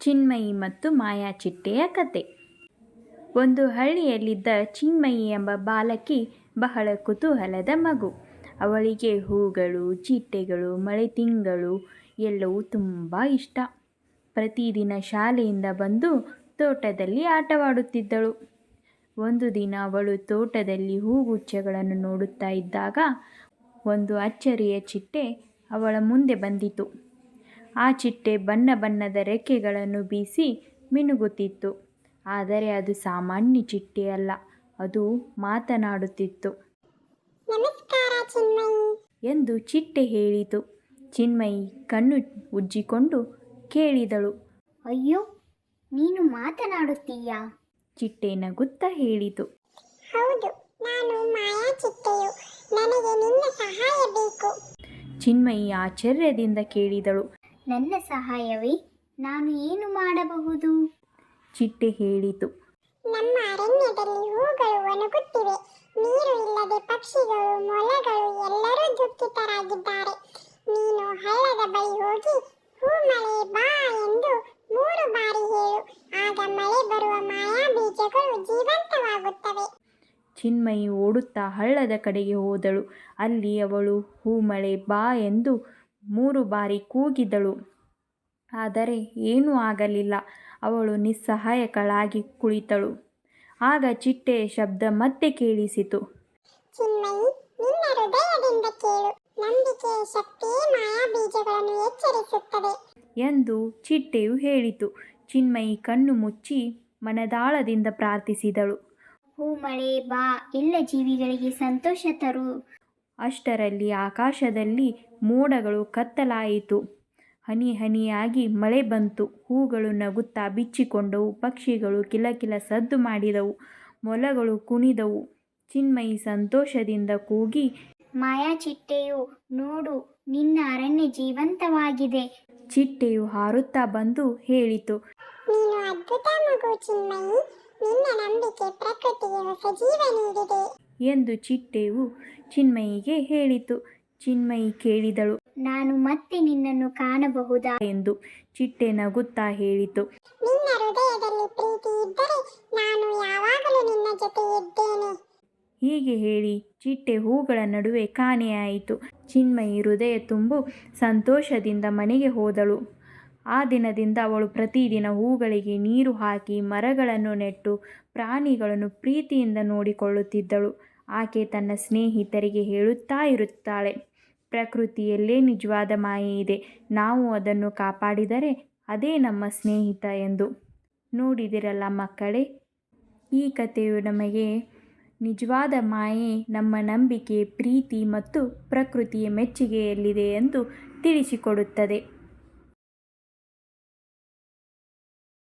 ಚಿನ್ಮಯಿ ಮತ್ತು ಮಾಯಾ ಚಿಟ್ಟೆಯ ಕತೆ. ಒಂದು ಹಳ್ಳಿಯಲ್ಲಿದ್ದ ಚಿನ್ಮಯಿ ಎಂಬ ಬಾಲಕಿ ಬಹಳ ಕುತೂಹಲದ ಮಗು. ಅವಳಿಗೆ ಹೂಗಳು, ಚಿಟ್ಟೆಗಳು, ಮಳೆ ತಿಂಗಳು ಎಲ್ಲವೂ ತುಂಬ ಇಷ್ಟ. ಪ್ರತಿದಿನ ಶಾಲೆಯಿಂದ ಬಂದು ತೋಟದಲ್ಲಿ ಆಟವಾಡುತ್ತಿದ್ದಳು. ಒಂದು ದಿನ ಅವಳು ತೋಟದಲ್ಲಿ ಹೂಗುಚ್ಛಗಳನ್ನು ನೋಡುತ್ತಾ ಇದ್ದಾಗ ಒಂದು ಅಚ್ಚರಿಯ ಚಿಟ್ಟೆ ಅವಳ ಮುಂದೆ ಬಂದಿತು. ಆ ಚಿಟ್ಟೆ ಬಣ್ಣ ಬಣ್ಣದ ರೆಕ್ಕೆಗಳನ್ನು ಬೀಸಿ ಮಿನುಗುತ್ತಿತ್ತು. ಆದರೆ ಅದು ಸಾಮಾನ್ಯ ಚಿಟ್ಟೆಯಲ್ಲ, ಅದು ಮಾತನಾಡುತ್ತಿತ್ತು. ನಮಸ್ಕಾರ ಚಿನ್ಮಯಿ ಎಂದು ಚಿಟ್ಟೆ ಹೇಳಿತು. ಚಿನ್ಮಯಿ ಕಣ್ಣು ಉಜ್ಜಿಕೊಂಡು ಕೇಳಿದಳು. ಅಯ್ಯೋ, ನೀನು ಮಾತನಾಡುತ್ತೀಯಾ? ಚಿಟ್ಟೆ ನಗುತ್ತಾ ಹೇಳಿತು. ಹೌದು, ನಾನು ಮಾಯಾ ಚಿಟ್ಟೆಯು. ನನಗೆ ನಿನ್ನ ಸಹಾಯ ಬೇಕು. ಚಿನ್ಮಯಿ ಆಶ್ಚರ್ಯದಿಂದ ಕೇಳಿದಳು. ನನ್ನ ಸಹಾಯವೇ? ನಾನು ಏನು ಮಾಡಬಹುದು? ಚಿಟ್ಟೆ ಹೇಳಿತು. ನಮ್ಮ ಅರಣ್ಯದಲ್ಲಿ ಹೂಗಳು ಒಣಗುತ್ತಿವೆ. ನೀರು ಇಲ್ಲದೆ ಪಕ್ಷಿಗಳು, ಮೊಲಗಳು ಎಲ್ಲರೂ ದುಃಖಿತರಾಗಿದ್ದಾರೆ. ನೀನು ಹಳ್ಳದ ಬಳಿ ಹೋಗಿ ಹೂ ಮಳೆ ಬಾ ಎಂದು 3 ಬಾರಿ ಹೇಳು. ಆಗ ಮಳೆ ಬರುವ ಮಾಯಾ ಬೀಜಗಳು ಜೀವಂತವಾಗುತ್ತವೆ. ಚಿನ್ಮಯಿ ಓಡುತ್ತಾ ಹಳ್ಳದ ಕಡೆಗೆ ಹೋದಳು. ಅಲ್ಲಿ ಅವಳು ಹೂಮಳೆ ಬಾ ಎಂದು 3 ಬಾರಿ ಕೂಗಿದಳು. ಆದರೆ ಏನೂ ಆಗಲಿಲ್ಲ. ಅವಳು ನಿಸ್ಸಹಾಯಕಳಾಗಿ ಕುಳಿತಳು. ಆಗ ಚಿಟ್ಟೆಯ ಶಬ್ದ ಮತ್ತೆ ಕೇಳಿಸಿತು. ಚಿನ್ಮಯಿ, ನಿನ್ನ ಹೃದಯದಿಂದ ಕೇಳು. ನಂಬಿಕೆಯ ಶಕ್ತಿಯೇ ಮಾಯಾ ಬೀಜಗಳನ್ನು ಎಚ್ಚರಿಸುತ್ತದೆ ಎಂದು ಚಿಟ್ಟೆಯು ಹೇಳಿತು. ಚಿನ್ಮಯಿ ಕಣ್ಣು ಮುಚ್ಚಿ ಮನದಾಳದಿಂದ ಪ್ರಾರ್ಥಿಸಿದಳು. ಹೂ ಮಳೆ ಬಾ, ಎಲ್ಲ ಜೀವಿಗಳಿಗೆ ಸಂತೋಷ ತರು. ಅಷ್ಟರಲ್ಲಿ ಆಕಾಶದಲ್ಲಿ ಮೋಡಗಳು ಕತ್ತಲಾಯಿತು. ಹನಿ ಹನಿಯಾಗಿ ಮಳೆ ಬಂತು. ಹೂಗಳು ನಗುತ್ತಾ ಬಿಚ್ಚಿಕೊಂಡವು. ಪಕ್ಷಿಗಳು ಕಿಲಕಿಲ ಸದ್ದು ಮಾಡಿದವು. ಮೊಲಗಳು ಕುಣಿದವು. ಚಿನ್ಮಯಿ ಸಂತೋಷದಿಂದ ಕೂಗಿ, ಮಾಯಾ ಚಿಟ್ಟೆಯು, ನೋಡು, ನಿನ್ನ ಅರಣ್ಯ ಜೀವಂತವಾಗಿದೆ. ಚಿಟ್ಟೆಯು ಹಾರುತ್ತಾ ಬಂದು ಹೇಳಿತು. ನೀನು ಅದ್ಭುತ ಮಗು ಚಿನ್ಮಯಿ. ನಿನ್ನ ನಂಬಿಕೆ ಪ್ರಕೃತಿಗೆ ಹೊಸ ಜೀವ ನೀಡಿದೆ ಎಂದು ಚಿಟ್ಟೆಯು ಚಿನ್ಮಯಿಗೆ ಹೇಳಿತು. ಚಿನ್ಮಯಿ ಕೇಳಿದಳು. ನಾನು ಮತ್ತೆ ನಿನ್ನನ್ನು ಕಾಣಬಹುದಾ ಎಂದು. ಚಿಟ್ಟೆ ನಗುತ್ತಾ ಹೇಳಿತು. ನಿನ್ನ ಹೃದಯದಲ್ಲಿ ಪ್ರೀತಿ ಇದ್ದರೆ ನಾನು ಯಾವಾಗಲೂ ನಿನ್ನ ಜೊತೆ ಇದ್ದೇನೆ. ಹೀಗೆ ಹೇಳಿ ಚಿಟ್ಟೆ ಹೂಗಳ ನಡುವೆ ಕಾಣೆಯಾಯಿತು. ಚಿನ್ಮಯಿ ಹೃದಯ ತುಂಬು ಸಂತೋಷದಿಂದ ಮನೆಗೆ ಹೋದಳು. ಆ ದಿನದಿಂದ ಅವಳು ಪ್ರತಿದಿನ ಹೂಗಳಿಗೆ ನೀರು ಹಾಕಿ, ಮರಗಳನ್ನು ನೆಟ್ಟು, ಪ್ರಾಣಿಗಳನ್ನು ಪ್ರೀತಿಯಿಂದ ನೋಡಿಕೊಳ್ಳುತ್ತಿದ್ದಳು. ಆಕೆ ತನ್ನ ಸ್ನೇಹಿತರಿಗೆ ಹೇಳುತ್ತಾ ಇರುತ್ತಾಳೆ, ಪ್ರಕೃತಿಯಲ್ಲೇ ನಿಜವಾದ ಮಾಯೆ ಇದೆ. ನಾವು ಅದನ್ನು ಕಾಪಾಡಿದರೆ ಅದೇ ನಮ್ಮ ಸ್ನೇಹಿತ ಎಂದು. ನೋಡಿದಿರಲ್ಲ ಮಕ್ಕಳೇ, ಈ ಕಥೆಯು ನಮಗೆ ನಿಜವಾದ ಮಾಯೆ ನಮ್ಮ ನಂಬಿಕೆ, ಪ್ರೀತಿ ಮತ್ತು ಪ್ರಕೃತಿಯ ಮೆಚ್ಚುಗೆಯಲ್ಲಿದೆ ಎಂದು ತಿಳಿಸಿಕೊಡುತ್ತದೆ.